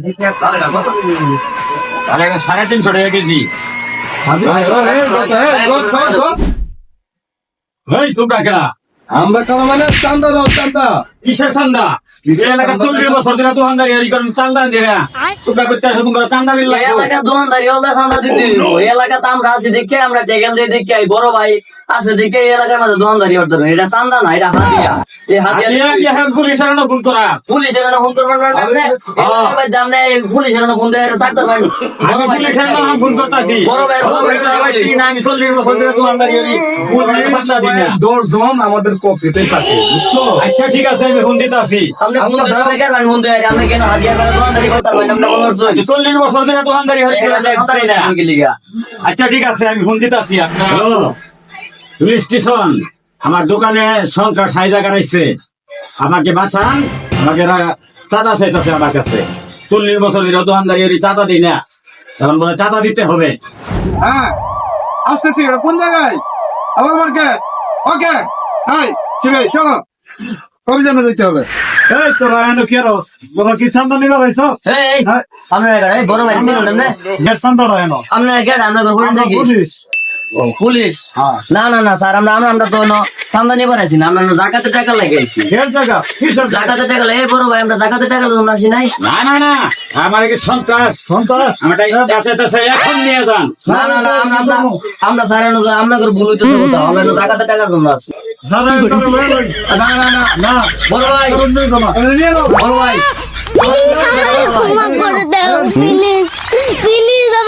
350 টাকা কেজি। এই তোমরা কেনা আমরা কারো মানে চান্দা দাও চান্দা। কিসের চান্দা? এই এলাকা 40 বছর ধরে দোকানদারি এই কারণে চান্দা দিয়ে না। তোমরা করতে আসো, তোমরা চান্দা দিলে এই এলাকার দোকানদারি হলে চান্দা দিতে দিব। এই এলাকাতে আমরা আছি দেখে, আমরা টেকেল দিয়ে দেখে, এই বড় ভাই আছে দেখে এই এলাকার মধ্যে দোকানদারি করতে হবে। এটা চান্দা না, এটা হাতিয়া। এই হাতিয়া পুলিশের না ফোন করা। পুলিশের ফোন করবেন না, আমরা পুলিশের ফোন দিয়ে থাকতে পারি। আমি পুলিশের না ফোন করতেছি। বড় ভাই আমি 40 বছর ধরে দোকানদারি করি, পুলিশ ভাষা দিই না। 10 জন আমাদের পকেটে থাকে, বুঝছো? আচ্ছা ঠিক আছে, আমি ফোন দিতেছি। আপনি ফোন দিতে বেকার ভাই, ফোন দিয়ে আপনি কেন হাতিয়া ছাড়া দোকানদারি করতে পারবেন? আমরা কোনো 40 বছর ধরে দোকানদারি করি। আচ্ছা ঠিক আছে, আমি ফোন দিতেছি। পুলিশ স্টেশন, আমার দোকানে সংখ্যা 6 জায়গা রয়েছে, আমাকে বাঁচান। আমাকে চাঁদা চাইতেছে আমার কাছে। 40 বছর ধরে দোকানদারি করি, চাঁদা দিই না। এখন বলে চাঁদা দিতে হবে। হ্যাঁ আসতেছি। এটা কোন জায়গায়? আবার মার্কেট। ওকে হাই ঠিক আছে, চলো কবে জানা যেতে হবে? এই তোরা এনো কি রস বলো, কি চাঁদা নিবা ভাইছ? এই আপনারা গাড়ি বড় ভাই ছিল না? গেট চাঁদা এনো আপনারা গাড়ি আমরা ঘুরে থাকি। পুলিশ। পুলিশ? হ্যাঁ। না স্যার, আমরা তো চান্দা নিবার আছি না, আমরা জাকাতে টাকা লাগাইছি। গেট জায়গা কিসের জায়গা? জাকাতে টাকা এই বড় ভাই, আমরা জাকাতে টাকা জন্য আসি নাই। না আমার কি সন্ত্রাস সন্ত্রাস আমার এখন নিয়ে যান। না আমরা স্যার আমরা করে ভুল হইতেছে কোথাও, আমরা জাকাতে টাকার জন্য আসছি। না বড় ভাই, বড় ভাই ক্ষমা করে দাও প্লিজ প্লিজ।